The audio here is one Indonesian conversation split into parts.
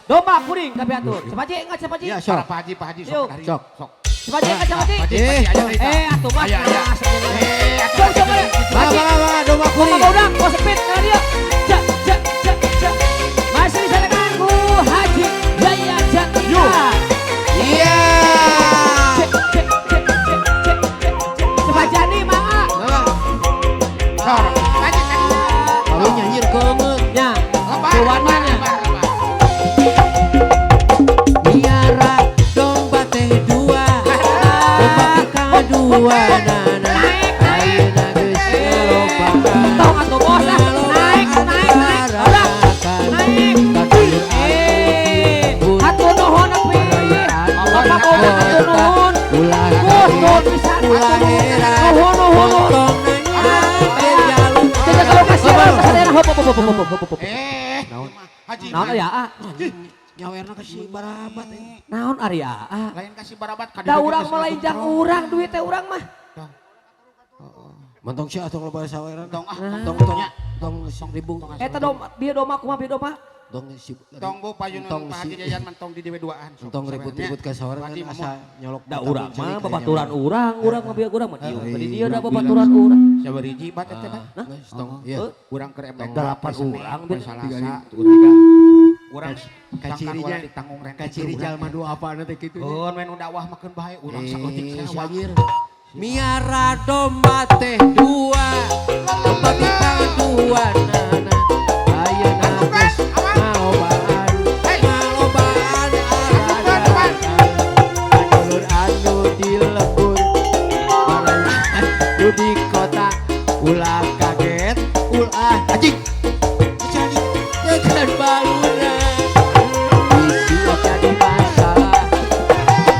Domba kuring tapi atur. Sepaji enggak sepaji? Iya, sok. Pak Haji Yuk. sok. Sok. Sok. Sepaji enggak sepaji? Pak Haji, ayo cerita. Atuh mas. Ayo, ayo. Sok sok. Sepaji. Domba Domba kuring. udang, kau sepit karena dia. Cak cak cak cak. Masih diserahkan ku Haji Jaya Jakarta. Iya. Sebajani maa. Sok. Haji kan. Kalau nyanyi keungeut. Ya. Lebar. Keluar mana? Miara domba teh dua. Domba pika dua nana. Ayeuna geus ngalobaan. Tong atuh bos lah. Naik. Udah. Naik. Hatur nuhun api. Bapak udah hatur nuhun. Ulah Bos nuhun pisan. ulah heran. Nuhun. Potong nanya jalur. Kita kalau kasih sadayana hop. Haji. Naon aya ah? Nyawerna ke si Barabat. Naon ari ah? Lain kasih barabat. Da urang mah lain jang urang, duit teh urang mah. Mantong sih atau lebar saweran. Tong Tong 1.000. Eta domba, dia domba kumaha dia domba? Tong si Tong bu payunan Pak Haji Jajan mentong di dewe duaan. Tong ribut-ribut ke saweran kan asa nyolok. Da urang mah babaturan urang mah bieu urang mah dieu. Tadi dia da babaturan urang. Sabariji bat teh teh. Tong iya. Urang keur emek 8 urang bieu salasa. Urang kacirinya ditanggung rente. kaciri jalma dua apa nanti gitu. Oh, men udah wah makan bae urang saeutik sewa. Anjir. Miara domba teh dua. Domba bintang dua nana. Ayeuna geus ngalobaan. Ngalobaan aradakan. Panulur anu di lembur. Balayan anu di kota. Ulah kaget, ulah anjing. Jadi tekan baluna. Bisi jadi masalah.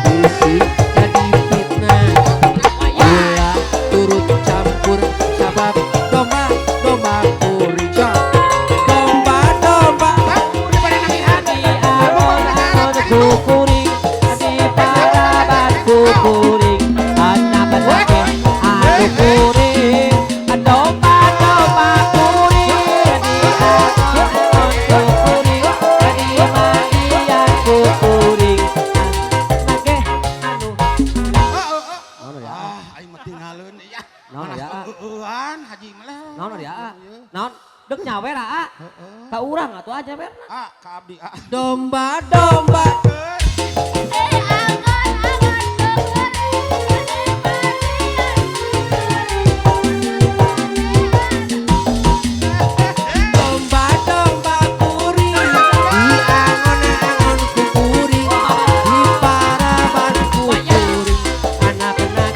Bisi jadi fitnah. Ulah turut campur sabab domba kuring. Domba Adi aon ku kuring, adi parabat ku kuring. Anak benake anu kuring. Domba kuring, adi aon ku kuring, adi maian ku kuring. Nake anu. Aing mah tinggalin ya. Naon ya? Eueuan Haji mah. Naon ya? Naon? Dek nyawer ah. Ka urang atuh aja ber. Ka abdi domba. Domba kuring, di angon-angon ku kuring, di paraban ku kuring, anak-anak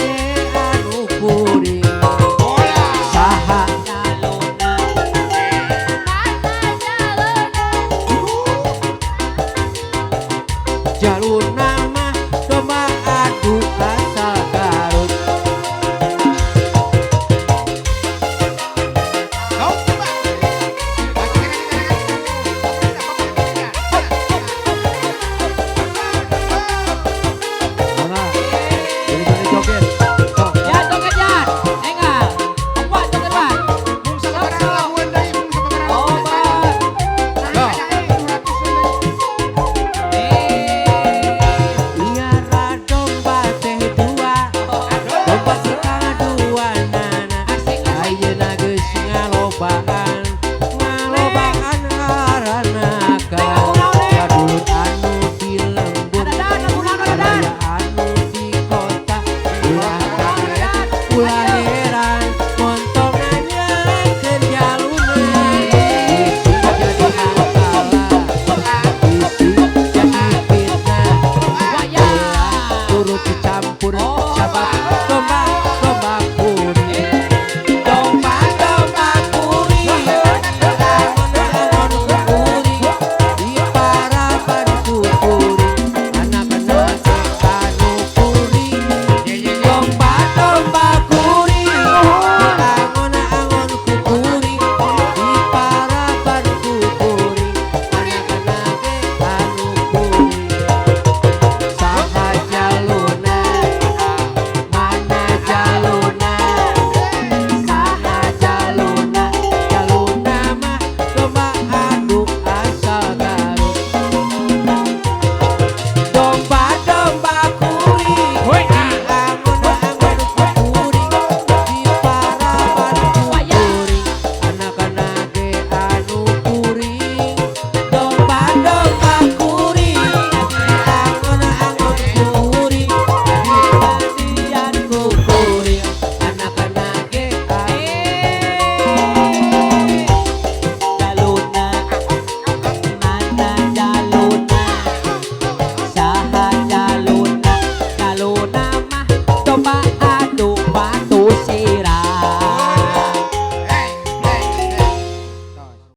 anu kuring. Saha jaluna